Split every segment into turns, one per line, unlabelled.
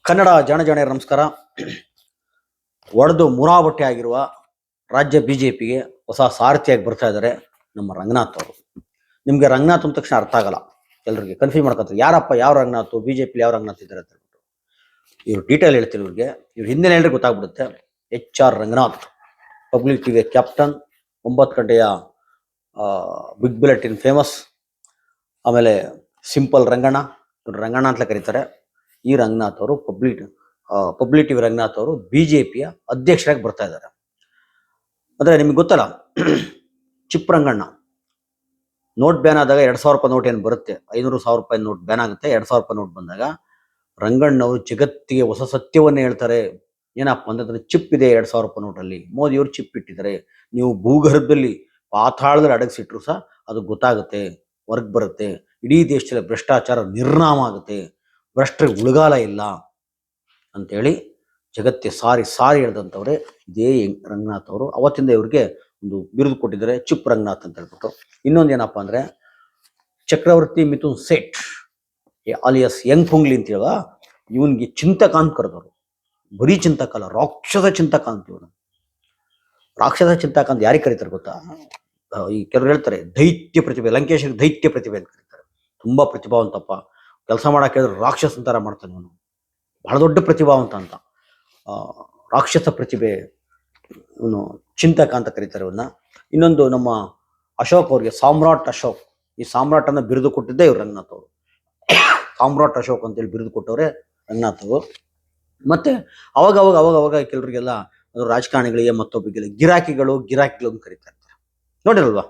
ಕನ್ನಡ ಜಾಣಜಾಣಿಯರ ನಮಸ್ಕಾರ. ಒಡೆದು ಮುರಾಬಟ್ಟೆ ಆಗಿರುವ ರಾಜ್ಯ ಬಿಜೆಪಿಗೆ ಹೊಸ ಸಾರಥಿಯಾಗಿ ಬರ್ತಾ ಇದ್ದಾರೆ ನಮ್ಮ ರಂಗನಾಥ್ ಅವರು. ನಿಮಗೆ ರಂಗನಾಥ್ ಅಂದ ತಕ್ಷಣ ಅರ್ಥ ಆಗಲ್ಲ, ಎಲ್ಲರಿಗೆ ಕನ್ಫ್ಯೂಸ್ ಮಾಡ್ಕೊತಾರೆ. ಯಾರಪ್ಪ, ಯಾವ ರಂಗನಾಥ್, ಬಿಜೆಪಿ ಯಾವ ರಂಗನಾಥ್ ಇದ್ದಾರೆ ಅಂತ ಹೇಳ್ಬಿಟ್ಟು ಇವ್ರು ಡೀಟೇಲ್ ಹೇಳ್ತೀವಿ. ಇವ್ರ ಹಿಂದೆ ಹೇಳಿದ್ರೆ ಗೊತ್ತಾಗ್ಬಿಡುತ್ತೆ. HR ರಂಗನಾಥ್, ಪಬ್ಲಿಕ್ ಟಿವಿಯ ಕ್ಯಾಪ್ಟನ್, 9 ಗಂಟೆಯ ಬಿಗ್ ಬುಲೆಟಿನ್ ಫೇಮಸ್, ಆಮೇಲೆ ಸಿಂಪಲ್ ರಂಗಣ್ಣ, ರಂಗಣ್ಣ ಅಂತ ಕರೀತಾರೆ. ಈ ರಂಗನಾಥ್ ಅವರು ಪಬ್ಲಿಕ್ ಟಿವಿ ರಂಗನಾಥ್ ಅವರು ಬಿಜೆಪಿಯ ಅಧ್ಯಕ್ಷರಾಗಿ ಬರ್ತಾ ಇದ್ದಾರೆ. ಅಂದ್ರೆ ನಿಮ್ಗೆ ಗೊತ್ತಲ್ಲ, ಚಿಪ್ ರಂಗಣ್ಣ ನೋಟ್ ಬ್ಯಾನ್ ಆದಾಗ 2,000 ರೂಪಾಯಿ ನೋಟ್ ಏನು ಬರುತ್ತೆ, 500,000 ರೂಪಾಯಿ ನೋಟ್ ಬ್ಯಾನ್ ಆಗುತ್ತೆ. 2,000 ರೂಪಾಯಿ ನೋಟ್ ಬಂದಾಗ ರಂಗಣ್ಣವರು ಜಗತ್ತಿಗೆ ಹೊಸ ಸತ್ಯವನ್ನೇ ಹೇಳ್ತಾರೆ. ಏನಪ್ಪ ಅಂತಂದ್ರೆ, ಚಿಪ್ ಇದೆ 2,000 ರೂಪಾಯಿ ನೋಟಲ್ಲಿ, ಮೋದಿಯವರು ಚಿಪ್ ಇಟ್ಟಿದ್ದಾರೆ. ನೀವು ಭೂಗರ್ಭದಲ್ಲಿ ಪಾತಾಳದಲ್ಲಿ ಅಡಗಿಸಿಟ್ರು ಸಹ ಅದು ಗೊತ್ತಾಗುತ್ತೆ, ಹೊರಗೆ ಬರುತ್ತೆ. ಇಡೀ ದೇಶದಲ್ಲಿ ಭ್ರಷ್ಟಾಚಾರ ನಿರ್ನಾಮ ಆಗುತ್ತೆ, ಭ್ರಷ್ಟರಿಗೆ ಉಳುಗಾಲ ಇಲ್ಲ ಅಂತೇಳಿ ಜಗತ್ತೇ ಸಾರಿ ಹೇಳ್ದಂಥವ್ರೆ ಇದೇ ರಂಗನಾಥ್ ಅವರು. ಅವತ್ತಿಂದ ಇವ್ರಿಗೆ ಒಂದು ಬಿರುದು ಕೊಟ್ಟಿದ್ದಾರೆ, ಚಿಪ್ ರಂಗನಾಥ್ ಅಂತ ಹೇಳ್ಬಿಟ್ಟು. ಇನ್ನೊಂದು ಏನಪ್ಪಾ ಅಂದ್ರೆ, ಚಕ್ರವರ್ತಿ ಮಿಥುನ್ ಸೇಠ್ ಅಲಿಯಸ್ ಯಂಗ್ ಪುಂಗ್ಲಿ ಅಂತ ಹೇಳುವ ಇವನ್ಗೆ ಚಿಂತಕಾಂತ್ ಕರೆದವರು. ಬರೀ ಚಿಂತಕಲ್ಲ, ರಾಕ್ಷಸ ಚಿಂತಕಾಂತ್. ಇವನು ರಾಕ್ಷಸ ಚಿಂತಕಾಂತ್ ಯಾರಿಗೆ ಕರೀತಾರೆ ಗೊತ್ತಾ? ಈ ಕೆಲವರು ಹೇಳ್ತಾರೆ ದೈತ್ಯ ಪ್ರತಿಭೆ, ಲಂಕೇಶ್ವರ ದೈತ್ಯ ಪ್ರತಿಭೆ ಅಂತ ಕರೀತಾರೆ. ತುಂಬಾ ಪ್ರತಿಭಾವಂತಪ್ಪ, ಕೆಲಸ ಮಾಡಕ್ಕೆ ಹೇಳಿದ್ರೆ ರಾಕ್ಷಸ ಅಂತಾರ ಮಾಡ್ತಾನೆ ಅವನು, ಬಹಳ ದೊಡ್ಡ ಪ್ರತಿಭಾವಂತ ಅಂತ. ರಾಕ್ಷಸ ಪ್ರತಿಭೆ ಇವನು, ಚಿಂತಕ ಅಂತ ಕರೀತಾರೆ ಇವನ್ನ. ಇನ್ನೊಂದು ನಮ್ಮ ಅಶೋಕ್ ಅವ್ರಿಗೆ ಸಾಮ್ರಾಟ್ ಅಶೋಕ್, ಈ ಸಾಮ್ರಾಟ್ ಅನ್ನ ಬಿರುದು ಕೊಟ್ಟಿದ್ದೆ ಇವ್ರು ರಂಗನಾಥ್ ಅವರು. ಸಾಮ್ರಾಟ್ ಅಶೋಕ್ ಅಂತೇಳಿ ಬಿರುದು ಕೊಟ್ಟವ್ರೆ ರಂಗನಾಥ್ ಅವರು. ಮತ್ತೆ ಅವಾಗ ಕೆಲವರಿಗೆಲ್ಲ ರಾಜಕಾರಣಿಗಳಿಗೆ ಮತ್ತೊಬ್ಬರಿಗೆಲ್ಲ ಗಿರಾಕಿಗಳು ಅಂತ ಕರೀತಾ ಇರ್ತಾರೆ, ನೋಡಿರಲ್ವಾ?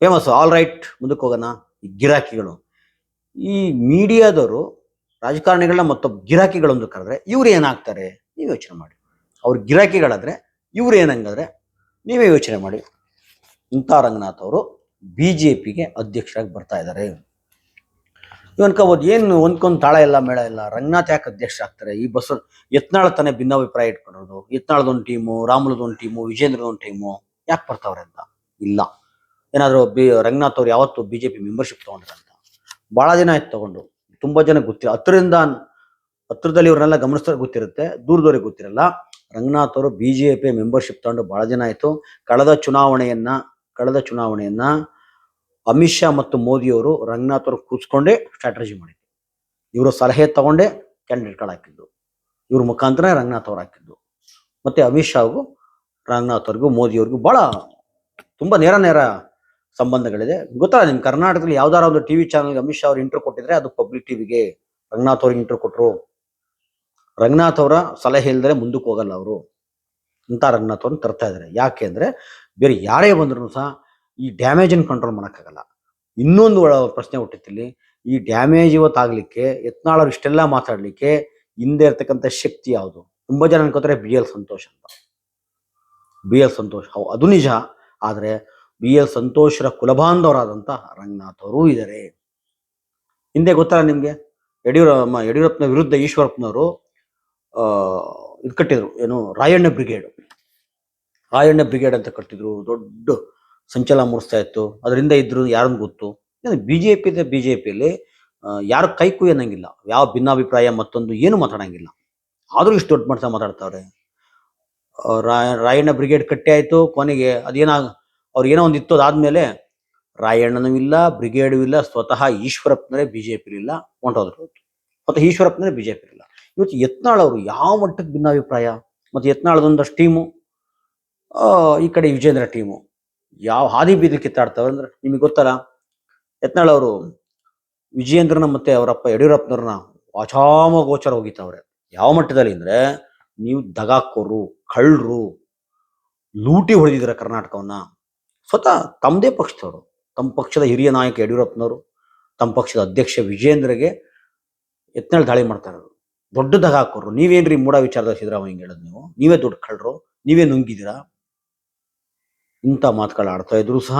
ಫೇಮಸ್. ಆಲ್ ರೈಟ್, ಮುಂದಕ್ಕೆ ಹೋಗೋಣ. ಈ ಗಿರಾಕಿಗಳು, ಈ ಮೀಡಿಯಾದವರು ರಾಜಕಾರಣಿಗಳನ್ನ ಮತ್ತೊಬ್ಬ ಗಿರಾಕಿಗಳು ಅಂತ ಕರೆದ್ರೆ ಇವ್ರು ಏನಾಗ್ತಾರೆ ನೀವು ಯೋಚನೆ ಮಾಡಿ. ಅವ್ರ ಗಿರಾಕಿಗಳಾದ್ರೆ ಇವ್ರು ಏನಂಗಾದ್ರೆ ನೀವೇ ಯೋಚನೆ ಮಾಡಿ. ಇಂಥ ರಂಗನಾಥ್ ಅವರು ಬಿಜೆಪಿಗೆ ಅಧ್ಯಕ್ಷರಾಗಿ ಬರ್ತಾ ಇದ್ದಾರೆ. ಅನ್ಕೋಬಹುದು, ಏನು ಒಂದ್ಕೊಂದು ತಾಳ ಇಲ್ಲ, ಮೇಳ ಇಲ್ಲ, ರಂಗನಾಥ್ ಯಾಕೆ ಅಧ್ಯಕ್ಷ ಆಗ್ತಾರೆ? ಈ ಬಸ್ ಯತ್ನಾಳ ತಾನೇ ಭಿನ್ನಾಭಿಪ್ರಾಯ ಇಟ್ಕೊಂಡಿರೋದು. ಯತ್ನಾಳದೊಂದು ಟೀಮು, ರಾಮುಲದೊಂದು ಟೀಮು, ವಿಜೇಂದ್ರದೊಂದು ಟೀಮು, ಯಾಕೆ ಬರ್ತಾವ್ರೆ ಅಂತ ಇಲ್ಲ. ಏನಾದ್ರು ರಂಗನಾಥ್ ಅವ್ರು ಯಾವತ್ತು ಬಿಜೆಪಿ ಮೆಂಬರ್ಶಿಪ್ ತಗೊಂಡ್ರ ಅಂತ ಬಹಳ ದಿನ ಆಯ್ತು ತಗೊಂಡು. ತುಂಬಾ ಜನ ಗೊತ್ತಿಲ್ಲ, ಹತ್ರದಲ್ಲಿ ಇವ್ರನ್ನೆಲ್ಲ ಗಮನಿಸ್ತಾರೆ ಗೊತ್ತಿರುತ್ತೆ, ದೂರದವ್ರಿಗೆ ಗೊತ್ತಿರಲ್ಲ. ರಂಗನಾಥ್ ಅವರು ಬಿಜೆಪಿ ಮೆಂಬರ್ಶಿಪ್ ತಗೊಂಡು ಬಹಳ ದಿನ ಆಯ್ತು. ಕಳೆದ ಚುನಾವಣೆಯನ್ನ ಅಮಿತ್ ಶಾ ಮತ್ತು ಮೋದಿಯವರು ರಂಗನಾಥ್ ಅವರು ಕೂತ್ಕೊಂಡೇ ಸ್ಟ್ರಾಟಜಿ ಮಾಡಿದ್ರು. ಇವರು ಸಲಹೆ ತಗೊಂಡೇ ಕ್ಯಾಂಡಿಡೇಟ್ಗಳು ಹಾಕಿದ್ದು, ಇವ್ರ ಮುಖಾಂತರ ರಂಗನಾಥ್ ಅವ್ರು ಹಾಕಿದ್ದು. ಮತ್ತೆ ಅಮಿತ್ ಶಾಗೂ ರಂಗನಾಥ್ ಅವ್ರಿಗೂ ಮೋದಿಯವ್ರಿಗೂ ಬಹಳ ತುಂಬಾ ನೇರ ಸಂಬಂಧಗಳಿದೆ. ಗೊತ್ತಲ್ಲ ನಿಮ್ ಕರ್ನಾಟಕದಲ್ಲಿ ಯಾವ್ದಾರ ಒಂದು ಟಿವಿ ಚಾನಲ್ಗೆ ಅಮಿತ್ ಶಾ ಅವ್ರು ಇಂಟರ್ವ್ಯೂ ಕೊಟ್ಟಿದ್ರೆ ಅದು ಪಬ್ಲಿಕ್ ಟಿವಿಗೆ ರಂಗನಾಥ್ ಅವ್ರಿಗೆ ಇಂಟರ್ವ್ಯೂ ಕೊಟ್ಟರು. ರಂಗನಾಥ್ ಅವರ ಸಲಹೆ ಇಲ್ದರೆ ಮುಂದಕ್ಕೆ ಹೋಗಲ್ಲ ಅವರು. ಇಂಥ ರಂಗನಾಥ್ ಅವ್ರನ್ನ ತರ್ತಾ ಇದ್ದಾರೆ. ಯಾಕೆ ಅಂದ್ರೆ, ಬೇರೆ ಯಾರೇ ಬಂದ್ರು ಸಹ ಈ ಡ್ಯಾಮೇಜ್ ಅನ್ನು ಕಂಟ್ರೋಲ್ ಮಾಡೋಕ್ಕಾಗಲ್ಲ. ಇನ್ನೊಂದು ಪ್ರಶ್ನೆ ಹುಟ್ಟಿತ್ತಿಲ್ಲಿ, ಈ ಡ್ಯಾಮೇಜ್ ಇವತ್ತಾಗ್ಲಿಕ್ಕೆ, ಯತ್ನಾಳ್ ಇಷ್ಟೆಲ್ಲ ಮಾತಾಡ್ಲಿಕ್ಕೆ ಹಿಂದೆ ಇರ್ತಕ್ಕಂಥ ಶಕ್ತಿ ಯಾವುದು? ತುಂಬಾ ಜನ ಅನ್ಕೋತಾರೆ BL ಸಂತೋಷ್ ಅಂತ. BL ಸಂತೋಷ್ ಅದು ನಿಜ, ಆದ್ರೆ BL ಸಂತೋಷರ ಕುಲಬಾಂಧವರಾದಂತ ರಂಗನಾಥ್ ಅವರು ಇದ್ದಾರೆ. ಹಿಂದೆ ಗೊತ್ತಲ್ಲ ನಿಮ್ಗೆ, ಯಡಿಯೂರಪ್ಪನ ವಿರುದ್ಧ ಈಶ್ವರಪ್ಪನವರು ಇದು ಕಟ್ಟಿದ್ರು, ಏನು ರಾಯಣ್ಣ ಬ್ರಿಗೇಡ್ ಅಂತ ಕಟ್ಟಿದ್ರು. ದೊಡ್ಡ ಸಂಚಲನ ಮೂಡಿಸ್ತಾ ಇತ್ತು. ಅದರಿಂದ ಇದ್ರು ಯಾರನ್ನು ಗೊತ್ತು. ಬಿಜೆಪಿಯಲ್ಲಿ ಯಾರು ಕೈ ಕುಯ್ಯನಂಗಿಲ್ಲ, ಯಾವ ಭಿನ್ನಾಭಿಪ್ರಾಯ ಮತ್ತೊಂದು ಏನು ಮಾತಾಡಂಗಿಲ್ಲ. ಆದ್ರೂ ಇಷ್ಟು ದೊಡ್ಡ ಮಟ್ಟ ಮಾತಾಡ್ತಾವ್ರೆ. ರಾಯಣ್ಣ ಬ್ರಿಗೇಡ್ ಕಟ್ಟಿ ಆಯ್ತು, ಕೊನೆಗೆ ಅವ್ರಿಗೇನೋ ಒಂದು ಇತ್ತು. ಅದಾದ್ಮೇಲೆ ರಾಯಣ್ಣನೂ ಇಲ್ಲ, ಬ್ರಿಗೇಡು ಇಲ್ಲ, ಸ್ವತಃ ಈಶ್ವರಪ್ಪನವರೇ ಬಿಜೆಪಿ ಇಲ್ಲ, ಹೊಂಟೋದ್ರು. ಮತ್ತೆ ಈಶ್ವರಪ್ಪನವರೇ ಬಿಜೆಪಿ ಇಲ್ಲ. ಇವತ್ತು ಯತ್ನಾಳ್ ಅವರು ಯಾವ ಮಟ್ಟಕ್ಕೆ ಭಿನ್ನಾಭಿಪ್ರಾಯ, ಮತ್ತೆ ಯತ್ನಾಳದೊಂದಷ್ಟು ಟೀಮು, ಈ ಕಡೆ ವಿಜೇಂದ್ರ ಟೀಮು ಯಾವ ಹಾದಿ ಬೀದಿ ಕಿತ್ತಾಡ್ತಾವೆ ಅಂದ್ರೆ ನಿಮಗೆ ಗೊತ್ತಲ್ಲ. ಯತ್ನಾಳ್ ಅವರು ವಿಜೇಂದ್ರನ ಮತ್ತೆ ಅವರಪ್ಪ ಯಡಿಯೂರಪ್ಪನವ್ರನ್ನ ವಾಚಾಮಗೋಚರ ಹೋಗಿತ್ತವ್ರೆ. ಯಾವ ಮಟ್ಟದಲ್ಲಿ ಅಂದ್ರೆ, ನೀವು ದಗಾಕೋರು, ಕಳ್ಳರು, ಲೂಟಿ ಹೊಡೆದಿದ್ದಾರೆ ಕರ್ನಾಟಕವನ್ನ. ಸ್ವತಃ ತಮ್ಮದೇ ಪಕ್ಷದವರು, ತಮ್ಮ ಪಕ್ಷದ ಹಿರಿಯ ನಾಯಕ ಯಡಿಯೂರಪ್ಪನವರು, ತಮ್ಮ ಪಕ್ಷದ ಅಧ್ಯಕ್ಷ ವಿಜೇಂದ್ರಗೆ ಯತ್ನಾಳ್ ದಾಳಿ ಮಾಡ್ತಾ ಇರೋದು. ದೊಡ್ಡ ದಗಾಕೋರು. ನೀವೇನ್ರಿ ಮೂಡ ವಿಚಾರದ ಸಿದ್ದರಾಮಯ್ಯ ಹೇಳೋದು? ನೀವೇ ದೊಡ್ಡ ಕಳ್ಳರು, ನೀವೇ ನುಂಗಿದ್ದೀರಾ. ಇಂಥ ಮಾತುಗಳು ಆಡ್ತಾ ಇದ್ರು ಸಹ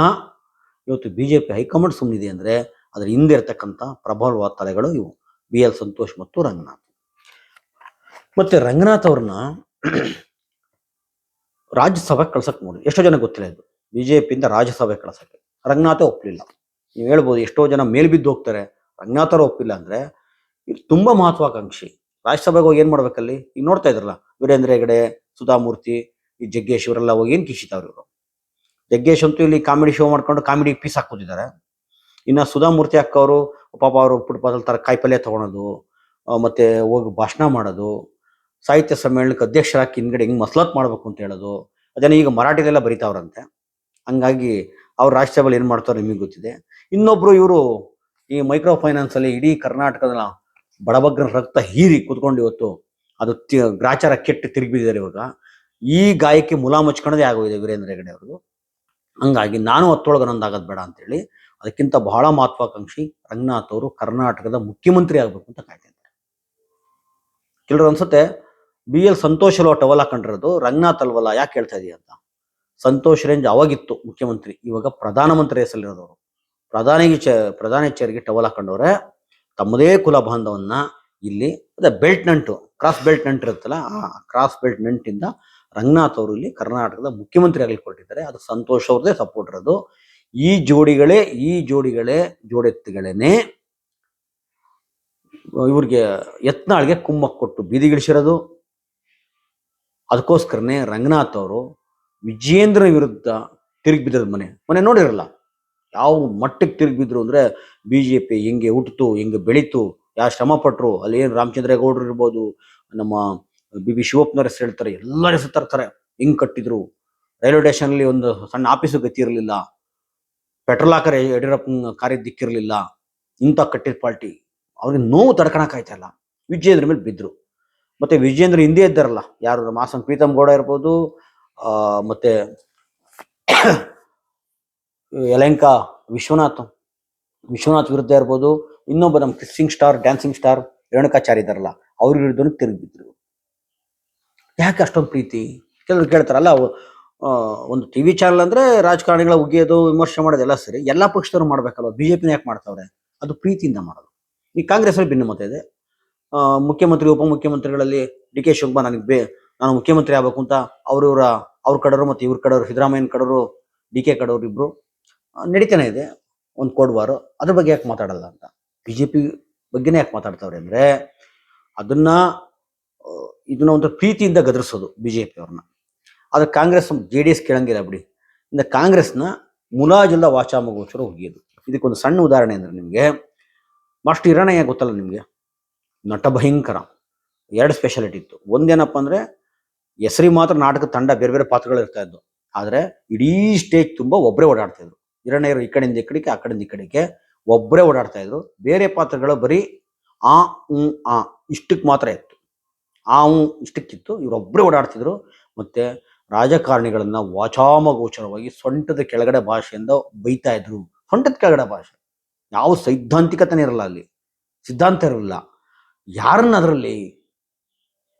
ಇವತ್ತು ಬಿಜೆಪಿ ಹೈಕಮಾಂಡ್ ಸುಮ್ಮನಿದೆ ಅಂದ್ರೆ ಅದ್ರ ಹಿಂದೆ ಇರ್ತಕ್ಕಂಥ ಪ್ರಬಲವಾದ ತಲೆಗಳು ಇವು, BL ಸಂತೋಷ್ ಮತ್ತು ರಂಗನಾಥ್. ಮತ್ತೆ ರಂಗನಾಥ್ ಅವ್ರನ್ನ ರಾಜ್ಯಸಭೆಗೆ ಕಳ್ಸಕ್ ನೋಡಿ, ಎಷ್ಟೋ ಜನ ಗೊತ್ತಿಲ್ಲ ಇದು. ಬಿಜೆಪಿಯಿಂದ ರಾಜ್ಯಸಭೆಗೆ ಕಳ್ಸಕ್ಕೆ ರಂಗನಾಥೇ ಒಪ್ಪಲಿಲ್ಲ. ನೀವು ಹೇಳ್ಬೋದು ಎಷ್ಟೋ ಜನ ಮೇಲ್ಬಿದ್ದು ಹೋಗ್ತಾರೆ, ರಂಗನಾಥ್ ಅವರು ಒಪ್ಪಿಲ್ಲ ಅಂದ್ರೆ ಇದು ತುಂಬಾ ಮಹತ್ವಾಕಾಂಕ್ಷಿ. ರಾಜ್ಯಸಭೆಗೆ ಹೋಗಿ ಏನ್ ಮಾಡ್ಬೇಕಲ್ಲಿ? ಈಗ ನೋಡ್ತಾ ಇದ್ರಲ್ಲ, ವೀರೇಂದ್ರ ಹೆಗಡೆ, ಸುಧಾಮೂರ್ತಿ, ಈ ಜಗ್ಗೇಶ್ ಇವರೆಲ್ಲ ಹೋಗಿ ಏನ್ ಕಿಶಿತಾವ್ರು ಇವರು. ಜಗ್ಗೇಶ್ ಅಂತೂ ಇಲ್ಲಿ ಕಾಮಿಡಿ ಶೋ ಮಾಡ್ಕೊಂಡು ಕಾಮಿಡಿ ಪೀಸ್ ಹಾಕೋತಿದ್ದಾರೆ. ಇನ್ನ ಸುಧಾಮೂರ್ತಿ ಅಕ್ಕ ಅವರು ಪಾಪ ಅವರು ಫುಟ್ಪಾತ್ ತರ ಕಾಯಿಪಲ್ಯ ತಗೊಳೋದು, ಮತ್ತೆ ಹೋಗಿ ಭಾಷಣ ಮಾಡೋದು, ಸಾಹಿತ್ಯ ಸಮ್ಮೇಳನಕ್ಕೆ ಅಧ್ಯಕ್ಷರಾಗಿ ಹಿಂದ್ಗಡೆ ಹೆಂಗ್ ಮಸಲತ್ ಮಾಡ್ಬೇಕು ಅಂತ ಹೇಳೋದು, ಅದನ್ನ ಈಗ ಮರಾಠಿಲೆಲ್ಲ ಬರೀತಾವ್ರಂತೆ. ಹಂಗಾಗಿ ಅವ್ರು ರಾಜ್ಯಸಭೆಯಲ್ಲಿ ಏನ್ ಮಾಡ್ತಾರೋ ನಿಮಗೆ ಗೊತ್ತಿದೆ. ಇನ್ನೊಬ್ರು ಇವರು ಈ ಮೈಕ್ರೋ ಫೈನಾನ್ಸ್ ಅಲ್ಲಿ ಇಡೀ ಕರ್ನಾಟಕದ ಬಡಬಗ್ಗರ ರಕ್ತ ಹೀರಿ ಕೂತ್ಕೊಂಡು ಇವತ್ತು ಅದು ಗ್ರಾಚಾರ ಕೆಟ್ಟು ತಿರುಗಿ ಬಿದ್ದಿದ್ದಾರೆ ಇವಾಗ. ಈ ಗಾಯಕ್ಕೆ ಮುಲಾಮ್ ಹಚ್ಕೊಳ್ಳೋದೇ ಆಗೋಗಿದೆ ವೀರೇಂದ್ರ ಹೆಗಡೆ ಅವ್ರದ್ದು. ಹಂಗಾಗಿ ನಾನು ಹೊತ್ತೊಳಗೆ ನಂದಾಗದ್ ಬೇಡ ಅಂತೇಳಿ ಅದಕ್ಕಿಂತ ಬಹಳ ಮಹತ್ವಾಕಾಂಕ್ಷಿ ರಂಗನಾಥ್ ಅವರು ಕರ್ನಾಟಕದ ಮುಖ್ಯಮಂತ್ರಿ ಆಗ್ಬೇಕು ಅಂತ ಕಾಯ್ತಾ ಇದ್ದಾರೆ. ಕೆಲವರು ಅನ್ಸುತ್ತೆ ಬಿ ಎಲ್ ಸಂತೋಷ್ ಅಲ್ವಾ ಟವಲ್ ಹಾಕೊಂಡಿರೋದು, ರಂಗನಾಥ್ ಅಲ್ವಲ್ಲ ಯಾಕೆ ಹೇಳ್ತಾ ಇದೀಯ ಅಂತ. ಸಂತೋಷ್ ರೇಂಜ್ ಅವಾಗಿತ್ತು ಮುಖ್ಯಮಂತ್ರಿ, ಇವಾಗ ಪ್ರಧಾನಮಂತ್ರಿ ಹೆಸರಿರೋದವರು. ಪ್ರಧಾನಿ ಚೇರ್ಗೆ ಟವಲ್ ಹಾಕೊಂಡವ್ರೆ. ತಮ್ಮದೇ ಕುಲ ಬಾಂಧವನ್ನ ಇಲ್ಲಿ ಅದೇ ಬೆಲ್ಟ್ ನಂಟು, ಕ್ರಾಸ್ ಬೆಲ್ಟ್ ನಂಟು ಇರುತ್ತಲ್ಲ, ಆ ಕ್ರಾಸ್ ಬೆಲ್ಟ್ ನಂಟಿಂದ ರಂಗನಾಥ್ ಅವರು ಇಲ್ಲಿ ಕರ್ನಾಟಕದ ಮುಖ್ಯಮಂತ್ರಿ ಆಗಲಿ ಕೊಟ್ಟಿದ್ದಾರೆ. ಅದು ಸಂತೋಷ್ ಅವ್ರದೇ ಸಪೋರ್ಟ್ ಇರೋದು. ಈ ಜೋಡೆತ್ತುಗಳೇನೆ ಇವ್ರಿಗೆ ಯತ್ನಾಳ್ಗೆ ಕುಮ್ಮಕ್ ಕೊಟ್ಟು ಬೀದಿಗಿಳಿಸಿರೋದು. ಅದಕ್ಕೋಸ್ಕರನೇ ರಂಗನಾಥ್ ಅವರು ವಿಜಯೇಂದ್ರ ವಿರುದ್ಧ ತಿರುಗಿ ಬಿದ್ದಿರೋದು. ಮನೆ ನೋಡಿರಲ್ಲ ಯಾವ ಮಟ್ಟಕ್ಕೆ ತಿರುಗಿ ಬಿದ್ರು ಅಂದ್ರೆ, ಬಿಜೆಪಿ ಹೆಂಗೆ ಹುಟ್ಟಿತು, ಹೆಂಗೆ ಬೆಳೀತು, ಯಾವ ಶ್ರಮ ಪಟ್ರು. ಅಲ್ಲಿ ಏನು ರಾಮಚಂದ್ರೇಗೌಡರು ಇರ್ಬೋದು, ನಮ್ಮ ಬಿ ಶಿವಪ್ಪನವ್ರ ಹೆಸರು ಹೇಳ್ತಾರೆ, ಎಲ್ಲರ ಹೆಸರು ತರ್ತಾರೆ. ಹೆಂಗ್ ಕಟ್ಟಿದ್ರು, ರೈಲ್ವೆ ಸ್ಟೇಷನ್ ಅಲ್ಲಿ ಒಂದು ಸಣ್ಣ ಆಫೀಸು ಗತಿ ಇರಲಿಲ್ಲ, ಪೆಟ್ರೋಲ್ ಹಾಕರೆ ಯಡಿಯೂರಪ್ಪನ ಕಾರ್ಯ ದಿಕ್ಕಿರಲಿಲ್ಲ, ಇಂಥ ಕಟ್ಟಿದ ಪಾರ್ಟಿ. ಅವ್ರಿಗೆ ನೋವು ತಡ್ಕೊಳಕ್ ಆಯ್ತಾ ಇಲ್ಲ, ವಿಜಯೇಂದ್ರ ಮೇಲೆ ಬಿದ್ರು. ಮತ್ತೆ ವಿಜಯೇಂದ್ರ ಹಿಂದೆ ಇದ್ದಾರಲ್ಲ ಯಾರು, ಮಾಸನ್ ಪ್ರೀತಮ್ ಗೌಡ ಇರ್ಬೋದು, ಮತ್ತೆ ಯಲಂಕ ವಿಶ್ವನಾಥ್ ವಿರುದ್ಧ ಇರ್ಬೋದು, ಇನ್ನೊಬ್ಬ ನಮ್ಮ kissing star, dancing star Renukacharya ಇದ್ದಾರಲ್ಲ, ಅವ್ರ ವಿರುದ್ಧನೂ ತಿರುಗಿದ್ರು. ಯಾಕೆ ಅಷ್ಟೊಂದು ಪ್ರೀತಿ? ಕೆಲವರು ಕೇಳ್ತಾರಲ್ಲ, ಒಂದು ಟಿವಿ ಚಾನಲ್ ಅಂದ್ರೆ ರಾಜಕಾರಣಿಗಳ ಉಗಿಯೋದು, ವಿಮರ್ಶೆ ಮಾಡೋದು ಎಲ್ಲ ಸರಿ, ಎಲ್ಲಾ ಪಕ್ಷದವ್ರು ಮಾಡ್ಬೇಕಲ್ವ, ಬಿಜೆಪಿನ ಯಾಕೆ ಮಾಡ್ತಾವ್ರೆ? ಅದು ಪ್ರೀತಿಯಿಂದ ಮಾಡೋದು. ಈ ಕಾಂಗ್ರೆಸ್ ಅಲ್ಲಿ ಭಿನ್ನಮತ ಇದೆ. ಮುಖ್ಯಮಂತ್ರಿ ಉಪಮುಖ್ಯಮಂತ್ರಿಗಳಲ್ಲಿ ಡಿ ಕೆ ಶಿವಕುಮಾರ್ ನಾನು ಮುಖ್ಯಮಂತ್ರಿ ಆಗ್ಬೇಕು ಅಂತ ಅವ್ರ ಕಡವರು ಮತ್ತೆ ಇವ್ರ ಕಡವರು, ಸಿದ್ದರಾಮಯ್ಯನ ಕಡವರು, ಡಿ ಕೆ ಕಡವರು ಇಬ್ರು ನಡೀತಾನೆ ಇದೆ ಒಂದು ಕೋಡ್ವಾರು. ಅದ್ರ ಬಗ್ಗೆ ಯಾಕೆ ಮಾತಾಡಲ್ಲ ಅಂತ. ಬಿಜೆಪಿ ಬಗ್ಗೆನೇ ಯಾಕೆ ಮಾತಾಡ್ತಾವ್ರೆ ಅಂದ್ರೆ, ಇದನ್ನ ಒಂದು ಪ್ರೀತಿಯಿಂದ ಗದರಿಸೋದು ಬಿಜೆಪಿ ಅವ್ರನ್ನ. ಆದ್ರೆ ಕಾಂಗ್ರೆಸ್ JDS ಕೇಳಂಗಿಲ್ಲ ಬಿಡಿ. ಇನ್ನು ಕಾಂಗ್ರೆಸ್ನ ಮುಲಾಜಿಲ್ಲ ವಾಚಾಮಗೋಚರ ಹೋಗಿಯೋದು. ಇದಕ್ಕೊಂದು ಸಣ್ಣ ಉದಾಹರಣೆ ಅಂದ್ರೆ, ನಿಮ್ಗೆ ಮಾಸ್ಟರ್ ಹಿರಣ್ಣಯ್ಯ ಗೊತ್ತಲ್ಲ ನಿಮ್ಗೆ, ನಟ ಭಯಂಕರ. 2 ಸ್ಪೆಷಾಲಿಟಿ ಇತ್ತು. ಒಂದೇನಪ್ಪ ಅಂದ್ರೆ, ಹೆಸರಿಗೆ ಮಾತ್ರ ನಾಟಕ ತಂಡ ಬೇರೆ ಬೇರೆ ಪಾತ್ರಗಳು ಇರ್ತಾ ಇದ್ದು, ಆದ್ರೆ ಇಡೀ ಸ್ಟೇಜ್ ತುಂಬಾ ಒಬ್ಬರೇ ಓಡಾಡ್ತಾ ಇದ್ರು. ಹಿರಣ್ಣಯ್ಯರು ಈ ಕಡೆಯಿಂದ ಈ ಕಡೆಗೆ, ಆ ಕಡೆಯಿಂದ ಈ ಕಡೆಗೆ ಒಬ್ಬರೇ ಓಡಾಡ್ತಾ ಇದ್ರು. ಬೇರೆ ಪಾತ್ರಗಳು ಬರೀ ಆ ಇಷ್ಟಕ್ಕೆ ಮಾತ್ರ ಇತ್ತು, ಇಷ್ಟಕ್ಕಿತ್ತು. ಇವರೊಬ್ಬರೇ ಓಡಾಡ್ತಿದ್ರು. ಮತ್ತೆ ರಾಜಕಾರಣಿಗಳನ್ನ ವಾಚಾಮಗೋಚರವಾಗಿ ಸೊಂಟದ ಕೆಳಗಡೆ ಭಾಷೆಯಿಂದ ಬೈತಾ ಇದ್ರು. ಸೊಂಟದ ಕೆಳಗಡೆ ಭಾಷೆ, ಯಾವ ಸೈದ್ಧಾಂತಿಕತೆ ಇರಲ್ಲ ಅಲ್ಲಿ, ಸಿದ್ಧಾಂತ ಇರಲಿಲ್ಲ. ಯಾರನ್ನ ಅದರಲ್ಲಿ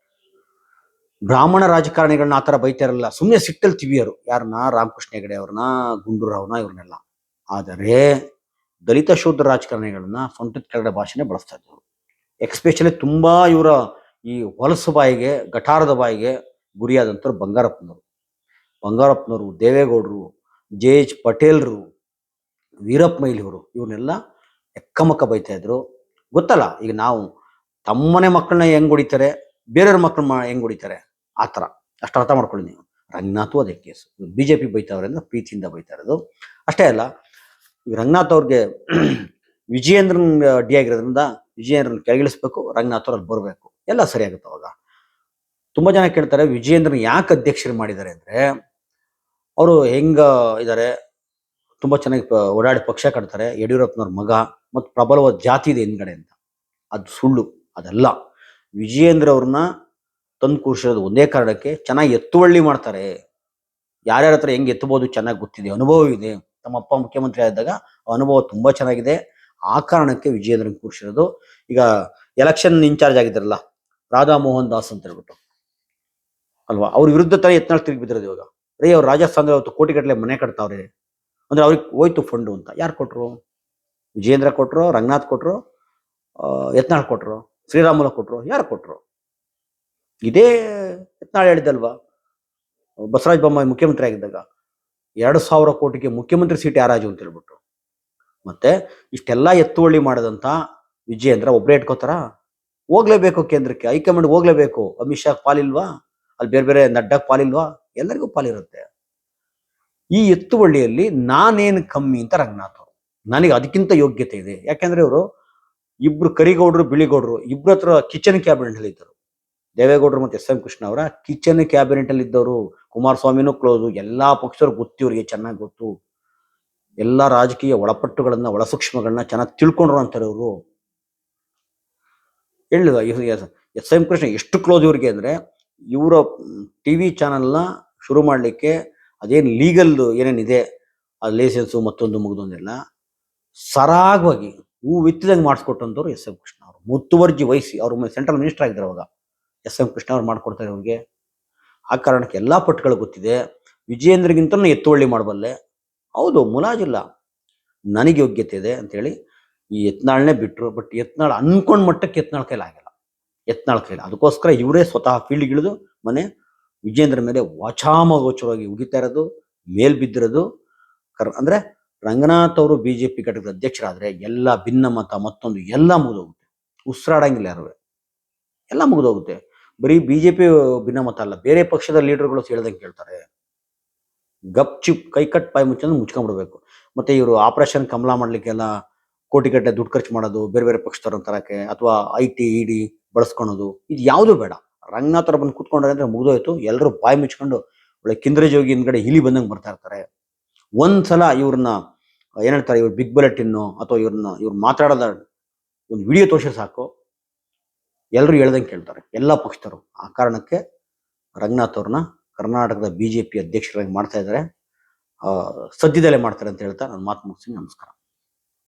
ಬ್ರಾಹ್ಮಣ ರಾಜಕಾರಣಿಗಳನ್ನ ಆತರ ಬೈತಾ ಇರಲಿಲ್ಲ, ಸುಮ್ಮನೆ ಸಿಟ್ಟಲ್ಲಿ ತಿವಿಯರು. ಯಾರನ್ನ? ರಾಮಕೃಷ್ಣ ಹೆಗಡೆ ಅವ್ರನ್ನ, ಗುಂಡೂರಾವ್ನ, ಇವ್ರನ್ನೆಲ್ಲ. ಆದರೆ ದಲಿತ ಶೂದ್ರ ರಾಜಕಾರಣಿಗಳನ್ನ ಸೊಂಟದ ಕೆಳಗಡೆ ಭಾಷೆನೇ ಬಳಸ್ತಾ ಇದ್ರು. ಎಕ್ಸ್ಪೆಷಲಿ ತುಂಬಾ ಇವರ ಈ ಹೊಲಸು ಬಾಯಿಗೆ, ಗಠಾರದ ಬಾಯಿಗೆ ಗುರಿಯಾದಂಥವ್ರು ಬಂಗಾರಪ್ಪನವರು, ದೇವೇಗೌಡರು, JH ಪಟೇಲ್ರು, ವೀರಪ್ಪ ಮೊಯ್ಲಿಯವರು, ಇವ್ರನ್ನೆಲ್ಲ ಎಕ್ಕಮಕ್ಕ ಬೈತಾ ಇದ್ರು. ಗೊತ್ತಲ್ಲ, ಈಗ ನಾವು ತಮ್ಮನೆ ಮಕ್ಕಳನ್ನ ಹೆಂಗ್ ಹೊಡಿತಾರೆ, ಬೇರೆಯವ್ರ ಮಕ್ಕಳನ್ನ ಹೆಂಗ್ ಹೊಡಿತಾರೆ, ಆ ಥರ. ಅಷ್ಟು ಅರ್ಥ ಮಾಡ್ಕೊಳ್ಳಿ ನೀವು. ರಂಗನಾಥು ಅದೇ ಕೇಸು. ಬಿಜೆಪಿ ಬೈತಾವ್ರೆ ಅಂದ್ರೆ ಪ್ರೀತಿಯಿಂದ ಬೈತಾ ಇರೋದು. ಅಷ್ಟೇ ಅಲ್ಲ, ಈ ರಂಗನಾಥ್ ಅವ್ರಿಗೆ ವಿಜಯೇಂದ್ರನ್ ಡಿ ಆಗಿರೋದ್ರಿಂದ ವಿಜಯೇಂದ್ರನ್ ಕೆಳಗಿಳಿಸ್ಬೇಕು, ರಂಗನಾಥ್ ಅವ್ರು ಅಲ್ಲಿ ಬರಬೇಕು, ಎಲ್ಲ ಸರಿಯಾಗುತ್ತೆ ಅವಾಗ. ತುಂಬಾ ಜನ ಕೇಳ್ತಾರೆ ವಿಜಯೇಂದ್ರನ್ ಯಾಕೆ ಅಧ್ಯಕ್ಷರು ಮಾಡಿದ್ದಾರೆ ಅಂದ್ರೆ, ಅವರು ಹೆಂಗ ಇದ್ದಾರೆ, ತುಂಬಾ ಚೆನ್ನಾಗಿ ಓಡಾಡಿ ಪಕ್ಷ ಕಟ್ತಾರೆ, ಯಡಿಯೂರಪ್ಪನವ್ರ ಮಗ, ಮತ್ತು ಪ್ರಬಲವಾದ ಜಾತಿ ಇದೆ ಹಿಂದ್ಗಡೆ ಅಂತ. ಅದು ಸುಳ್ಳು, ಅದಲ್ಲ. ವಿಜಯೇಂದ್ರ ಅವ್ರನ್ನ ತಂದು ಕೂರಿಸಿರೋದು ಒಂದೇ ಕಾರಣಕ್ಕೆ, ಚೆನ್ನಾಗಿ ಎತ್ತುವಳ್ಳಿ ಮಾಡ್ತಾರೆ. ಯಾರ್ಯಾರ ಹತ್ರ ಹೆಂಗ್ ಎತ್ತಬಹುದು ಚೆನ್ನಾಗಿ ಗೊತ್ತಿದೆ, ಅನುಭವ ಇದೆ. ತಮ್ಮಪ್ಪ ಮುಖ್ಯಮಂತ್ರಿ ಆದಾಗ ಅನುಭವ ತುಂಬಾ ಚೆನ್ನಾಗಿದೆ. ಆ ಕಾರಣಕ್ಕೆ ವಿಜಯೇಂದ್ರನ್ ಕೂರಿಸಿರೋದು. ಈಗ ಎಲೆಕ್ಷನ್ ಇನ್ಚಾರ್ಜ್ ಆಗಿದ್ದಾರಲ್ಲ ರಾಧಾ ಮೋಹನ್ ದಾಸ್ ಅಂತ ಹೇಳ್ಬಿಟ್ಟು ಅಲ್ವಾ, ಅವ್ರ ವಿರುದ್ಧ ತರ ಯತ್ನಾಳ್ ತಿರುಗಿ ಬಿದ್ದಿರೋದು ಇವಾಗ. ಅವ್ರು ರಾಜಸ್ಥಾನದಲ್ಲಿ ಅವತ್ತು ಕೋಟಿಗಟ್ಟಲೆ ಮನೆ ಕಟ್ತಾವ್ರೆ ಅಂದ್ರೆ ಅವ್ರಿಗೆ ಹೋಯ್ತು ಫಂಡು ಅಂತ. ಯಾರು ಕೊಟ್ರು? ವಿಜಯೇಂದ್ರ ಕೊಟ್ರು, ರಂಗನಾಥ್ ಕೊಟ್ರು, ಯತ್ನಾಳ್ ಕೊಟ್ರು, ಶ್ರೀರಾಮುಲು ಕೊಟ್ರು, ಯಾರು ಕೊಟ್ರು? ಇದೇ ಯತ್ನಾಳ್ ಹೇಳಿದ್ದಲ್ವಾ, ಬಸವರಾಜ ಬೊಮ್ಮಾಯಿ ಮುಖ್ಯಮಂತ್ರಿ ಆಗಿದ್ದಾಗ 2,000 ಕೋಟಿಗೆ ಮುಖ್ಯಮಂತ್ರಿ ಸೀಟ್ ಯಾರಾಜು ಅಂತ ಹೇಳ್ಬಿಟ್ಟು. ಮತ್ತೆ ಇಷ್ಟೆಲ್ಲ ಎತ್ತುವಳ್ಳಿ ಮಾಡದಂತ ವಿಜಯೇಂದ್ರ ಒಬ್ಬರೇ ಇಟ್ಕೋತಾರ? ಹೋಗ್ಲೇಬೇಕು ಕೇಂದ್ರಕ್ಕೆ, ಹೈಕಮಾಂಡ್ ಹೋಗ್ಲೇಬೇಕು. ಅಮಿತ್ ಶಾ ಪಾಲಿಲ್ವಾ? ಅಲ್ಲಿ ಬೇರೆ ಬೇರೆ ನಡ್ಡಾಗ್ ಪಾಲಿಲ್ವಾ? ಎಲ್ಲರಿಗೂ ಪಾಲಿರುತ್ತೆ. ಈ ಎತ್ತುವಳ್ಳಿಯಲ್ಲಿ ನಾನೇನು ಕಮ್ಮಿ ಅಂತ ರಂಗನಾಥ್ ಅವರು. ನನಗೆ ಅದಕ್ಕಿಂತ ಯೋಗ್ಯತೆ ಇದೆ. ಯಾಕೆಂದ್ರೆ ಅವರು ಇಬ್ರು ಕರಿಗೌಡರು ಬಿಳಿಗೌಡರು ಇಬ್ರ ಹತ್ರ ಕಿಚನ್ ಕ್ಯಾಬಿನೆಟ್ ಅಲ್ಲಿ ಇದ್ದರು. ದೇವೇಗೌಡರು ಮತ್ತು ಎಸ್ ಎಂ ಕೃಷ್ಣ ಅವರ ಕಿಚನ್ ಕ್ಯಾಬಿನೆಟ್ ಅಲ್ಲಿ ಇದ್ದವರು. ಕುಮಾರಸ್ವಾಮಿನೂ ಕ್ಲೋಸು, ಎಲ್ಲಾ ಪಕ್ಷದವ್ರು ಗೊತ್ತು, ಇವರಿಗೆ ಚೆನ್ನಾಗಿ ಗೊತ್ತು. ಎಲ್ಲಾ ರಾಜಕೀಯ ಒಳಪಟ್ಟುಗಳನ್ನ ಒಳಸೂಕ್ಷ್ಮಗಳನ್ನ ಚೆನ್ನಾಗಿ ತಿಳ್ಕೊಂಡ್ರು ಅಂತಾರೆ ಅವರು. ಹೇಳಿದ ಎಸ್ ಎಂ ಕೃಷ್ಣ ಎಷ್ಟು ಕ್ಲೋಸ್ ಇವ್ರಿಗೆ ಅಂದ್ರೆ, ಇವರ ಟಿವಿ ಚಾನಲ್ನ ಶುರು ಮಾಡಲಿಕ್ಕೆ ಅದೇನು ಲೀಗಲ್ ಏನೇನಿದೆ, ಆ ಲೈಸೆನ್ಸು ಮತ್ತೊಂದು ಮುಗಿದೊಂದೆಲ್ಲ ಸರಾಗವಾಗಿ ವಿತ್ತದಂಗೆ ಮಾಡಿಸ್ಕೊಟ್ಟಂಥವ್ರು ಎಸ್ ಎಂ ಕೃಷ್ಣ ಅವರು. ಮುತುವರ್ಜಿ ವಹಿಸಿ ಅವ್ರ ಸೆಂಟ್ರಲ್ ಮಿನಿಸ್ಟರ್ ಆಗಿದ್ರು ಅವಾಗ. ಎಸ್ ಎಂ ಕೃಷ್ಣ ಅವ್ರು ಮಾಡ್ಕೊಡ್ತಾರೆ ಅವ್ರಿಗೆ. ಆ ಕಾರಣಕ್ಕೆ ಎಲ್ಲಾ ಪಟ್ಟುಗಳು ಗೊತ್ತಿದೆ. ವಿಜಯೇಂದ್ರಗಿಂತ ಎತ್ತುವಳ್ಳಿ ಮಾಡಬಲ್ಲೆ. ಹೌದು, ಮುಲಾಜಿಲ್ಲ, ನನಗೆ ಯೋಗ್ಯತೆ ಇದೆ ಅಂತೇಳಿ ಈ ಯತ್ನಾಳ್ನೇ ಬಿಟ್ರು. ಬಟ್ ಯತ್ನಾಳ್ ಅನ್ಕೊಂಡ್ ಮಟ್ಟಕ್ಕೆ ಯತ್ನಾಳ್ ಕೈಲಿ ಆಗಿಲ್ಲ. ಯತ್ನಾಳ್ ಕೈಲಿ ಅದಕ್ಕೋಸ್ಕರ ಇವರೇ ಸ್ವತಃ ಫೀಲ್ಡ್ ಇಳಿದು ಮನೆ ವಿಜೇಂದ್ರ ಮೇಲೆ ವಾಚಾಮಗೋಚರವಾಗಿ ಉಗಿತಾ ಇರೋದು, ಮೇಲ್ ಬಿದ್ದಿರೋದು. ಅಂದ್ರೆ ರಂಗನಾಥ್ ಅವರು ಬಿಜೆಪಿ ಘಟಕದ ಅಧ್ಯಕ್ಷರಾದ್ರೆ ಎಲ್ಲ ಭಿನ್ನಮತ ಮತ್ತೊಂದು ಎಲ್ಲ ಮುಗಿದೋಗುತ್ತೆ. ಉಸಿರಾಡಂಗಿಲ್ಲ ಯಾರು, ಎಲ್ಲ ಮುಗಿದೋಗುತ್ತೆ. ಬರೀ ಬಿಜೆಪಿ ಭಿನ್ನಮತ ಅಲ್ಲ, ಬೇರೆ ಪಕ್ಷದ ಲೀಡರ್ಗಳು ಹೇಳ್ದಂಗೆ ಕೇಳ್ತಾರೆ. ಗಪ್ ಚಿಪ್ ಕೈ ಕಟ್ ಬಾಯಿ ಮುಚ್ಚಂದ್ರೆ ಮುಚ್ಕೊಂಡ್ಬಿಡ್ಬೇಕು. ಮತ್ತೆ ಇವರು ಆಪರೇಷನ್ ಕಮಲ ಮಾಡ್ಲಿಕ್ಕೆಲ್ಲ ಕೋಟಿಗಟ್ಟಲೆ ದುಡ್ಡು ಖರ್ಚು ಮಾಡೋದು, ಬೇರೆ ಬೇರೆ ಪಕ್ಷದವ್ರನ್ನ ತರಕ್ಕೆ, ಅಥವಾ ಐಟಿ ಇಡಿ ಬಳಸ್ಕೊಳೋದು, ಇದು ಯಾವುದು ಬೇಡ. ರಂಗನಾಥ್ ಅವ್ರು ಬಂದು ಕೂತ್ಕೊಂಡ್ರೆ ಅಂದ್ರೆ ಮುಗಿದೋಯ್ತು. ಎಲ್ಲರೂ ಬಾಯಿ ಮುಚ್ಕೊಂಡು ಒಳ್ಳೆ ಕಿಂದ್ರಜ್ ಹೋಗಿ ಹಿಂದ್ಗಡೆ ಇಲಿ ಬಂದಂಗೆ ಬರ್ತಾ ಇರ್ತಾರೆ. ಒಂದ್ಸಲ ಇವ್ರನ್ನ ಏನ್ ಹೇಳ್ತಾರೆ, ಇವ್ರ ಬಿಗ್ ಬುಲೆಟಿನ್ನು ಅಥವಾ ಇವ್ರು ಮಾತಾಡೋದ ಒಂದು ವಿಡಿಯೋ ತೋರಿಸಿ ಸಾಕು, ಎಲ್ಲರೂ ಹೇಳ್ದಂಗೆ ಕೇಳ್ತಾರೆ ಎಲ್ಲ ಪಕ್ಷದವರು. ಆ ಕಾರಣಕ್ಕೆ ರಂಗನಾಥ್ ಅವ್ರನ್ನ ಕರ್ನಾಟಕದ ಬಿಜೆಪಿ ಅಧ್ಯಕ್ಷರಾಗಿ ಮಾಡ್ತಾ ಇದ್ದಾರೆ. ಸದ್ಯದಲ್ಲೇ ಮಾಡ್ತಾರೆ ಅಂತ ಹೇಳ್ತಾ ನಾನು ಮಾತು ಮುಗಿಸ್ತೀನಿ. ನಮಸ್ಕಾರ.